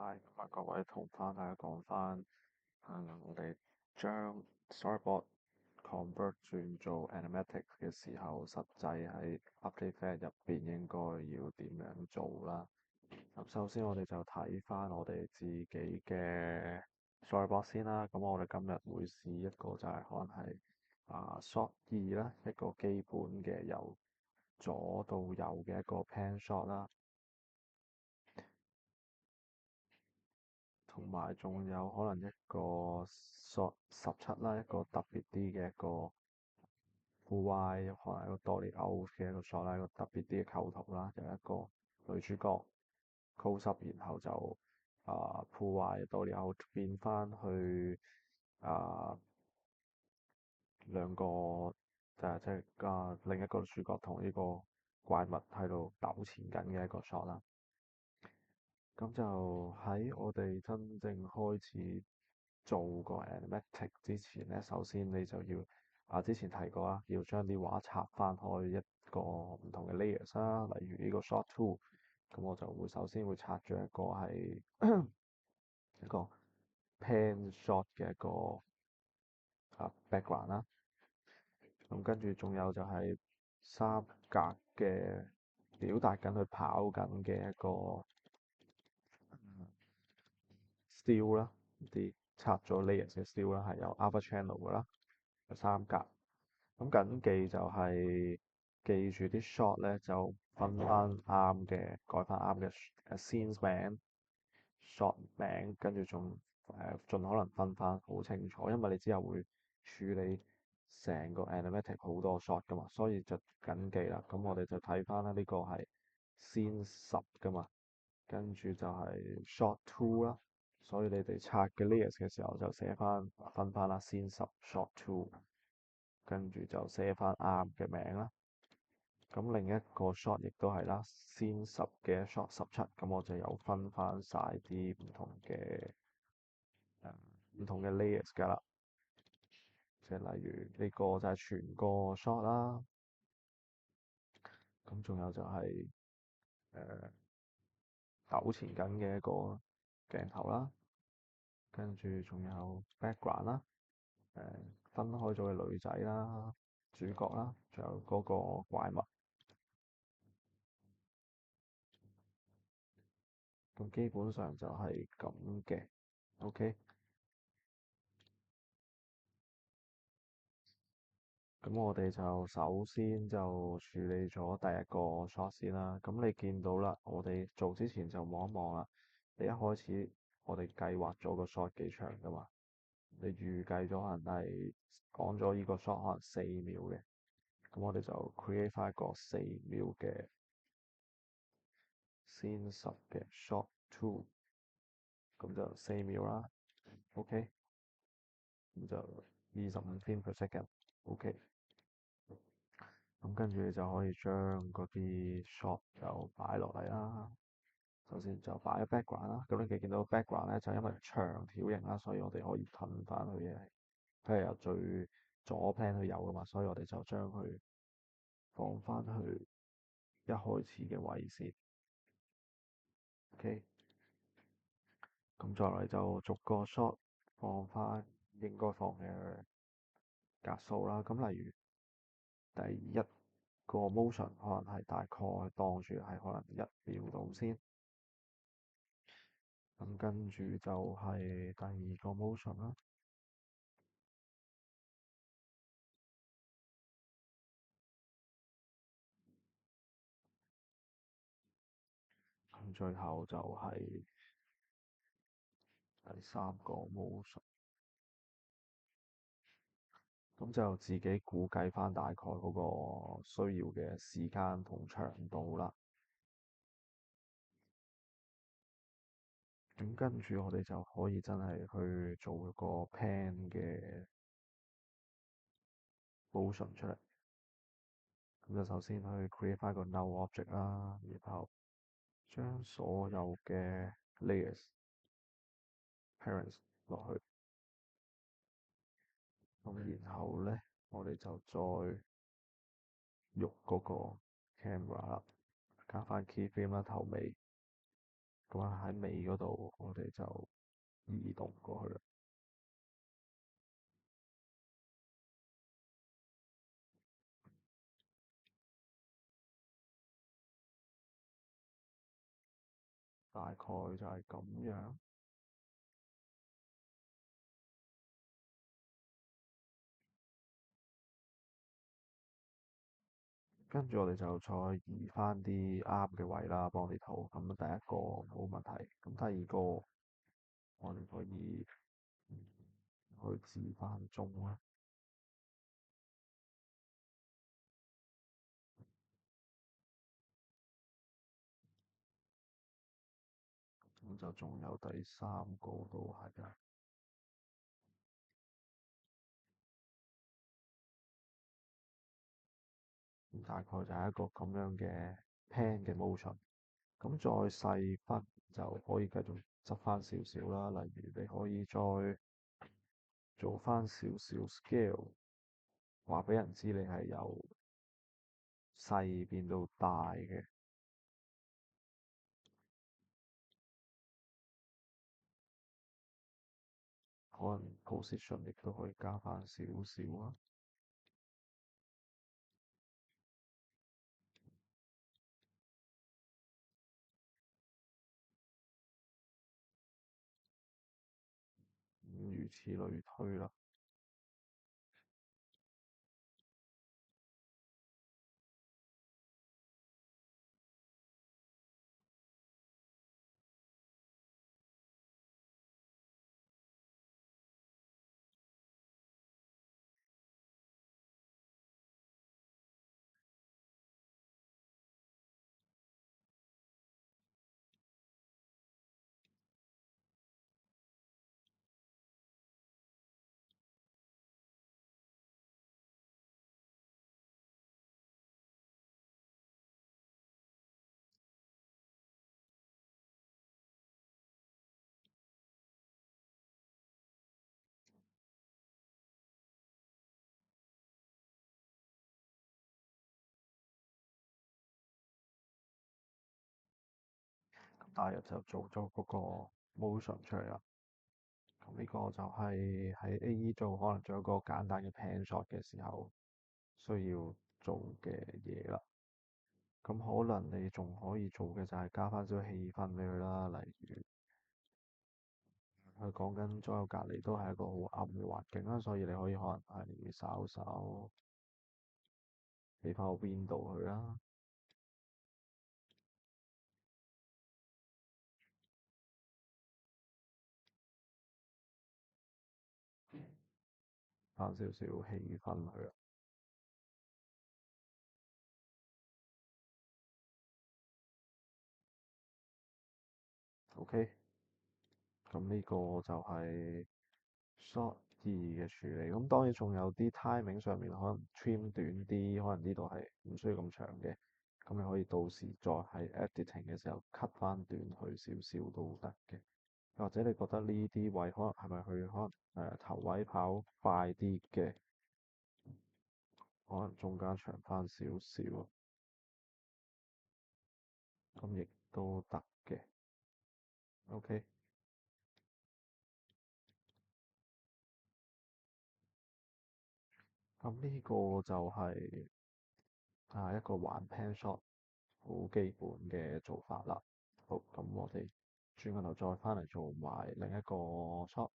係咁啊，各位同翻大家講翻，我哋將 Storyboard convert 轉做 animatic 嘅時候，實際喺 After Effects 入邊應該要點樣做啦？咁首先我哋就睇翻我哋自己嘅 Storyboard 先啦。咁我哋今日會試一個就係可能係shot 2啦，一個基本嘅由左到右嘅一個 pan shot 啦。同埋仲有可能一個 shot 17啦，一個特別啲嘅一個 full wide，可能一個 dolly out 嘅一個 shot 啦，一個特別啲嘅構圖啦，有一個女主角 close up，然後就full wide dolly out 變翻去啊、兩個即係另一個主角同呢個怪物喺度糾纏緊嘅一個 shot 啦。咁就喺我哋真正開始做個 animatic 之前咧，首先你就要之前提過啦，要將啲畫拆翻開一個唔同嘅 layers 啦，例如呢個 shot two，咁我就會首先會拆咗一個係一個 pan shot 嘅一個background 啦，咁跟住仲有就係三格嘅表達緊佢跑緊嘅一個still 啦，啲拆咗 layers 嘅 still 啦，係有 alpha channel 㗎啦，有三格。咁緊記就係記住啲 shot 咧就分翻啱嘅，改翻啱嘅scene 名、shot 名，跟住仲盡可能分翻好清楚，因為你之後會處理成個 animatic 好多 shot 噶嘛，所以就緊記啦。咁我哋就睇翻啦，呢個係 scene 10噶嘛，跟住就係 shot 2啦。所以你哋拆嘅 layers 嘅時候就寫翻分翻啦，scene 10 shot 2。跟住就寫翻啱嘅名啦。咁另一個 shot 亦都係啦，先10嘅 shot 17，咁我就有分翻晒啲唔同嘅 layers 㗎啦。即係例如呢個就係全個 shot 啦。咁仲有就係糾纏緊嘅一個鏡頭啦。跟住仲有 background 啦，分開咗嘅女仔啦、主角啦，仲有嗰個怪物。咁基本上就係咁嘅，OK。咁我哋就首先就處理咗第一個 shot 先啦。咁你見到啦，我哋做之前就望一望啦。你一開始我哋計劃咗個 shot 幾長㗎嘛？你預計咗可能係講咗呢個 shot 可能4秒嘅，咁我哋就 create 翻一個4秒嘅 scene 10嘅 shot two，咁就4秒啦，OK。咁就25 frame per second，OK。咁跟住你就可以將嗰啲 shot 就擺落嚟啦。首先就擺咗 background 啦。咁你見到 background 咧就因為長條形啦，所以我哋可以褪翻佢嘅。佢係由最左 plan 去右㗎嘛，所以我哋就將佢放翻去一開始嘅位先。OK。咁再嚟就逐個 shot 放翻應該放嘅格數啦。咁例如第一個 motion 可能係大概當住係可能1秒度先。咁跟住就係第二個 motion 啦。咁最後就係第三個 motion。咁就自己估計翻大概嗰個需要嘅時間同長度啦。咁跟住我哋就可以真係去做一個 pan 嘅 motion 出嚟。咁就首先去 create 翻個 null object 啦，然後將所有嘅 layers parents 落去。咁然後咧，我哋就再喐嗰個 camera 啦，加翻 keyframe 啦，頭尾。咁啊喺尾嗰度，我哋就移動過去啦。大概就係咁樣。跟住我哋就再移翻啲啱嘅位啦，幫你圖。咁第一個冇問題，咁第二個我哋可以去置翻中啦。咁就仲有第三個都係啊。咁大概就係一個咁樣嘅 pan 嘅 motion。咁再細分就可以繼續執翻少少啦。例如你可以再做翻少少 scale，話俾人知你係由細變到大嘅。可能 position 亦都可以加翻少少啊。如此類推啦。咁大約就做咗嗰個 motion 出嚟啦。咁呢個就係喺 AE 做，可能做一個簡單嘅 pan shot 嘅時候需要做嘅嘢啦。咁可能你仲可以做嘅就係加翻少少氣氛俾佢啦。例如佢講緊左右隔離都係一個好暗嘅環境啦，所以你可以可能係稍稍俾翻個 window 佢啦，翻少少氣氛佢啦。OK。咁呢個就係 short 二嘅處理。咁當然仲有啲 timing 上面可能 trim 短啲，可能呢度係唔需要咁長嘅。咁你可以到時再喺 editing 嘅時候 cut 翻短去少少都得嘅。或者你覺得呢啲位可能係咪佢可能頭位跑快啲嘅，可能中間長翻少少，咁亦都得嘅。OK。咁呢個就係一個橫 pan shot 好基本嘅做法啦。好，咁我哋轉個頭再翻嚟做埋另一個 shot。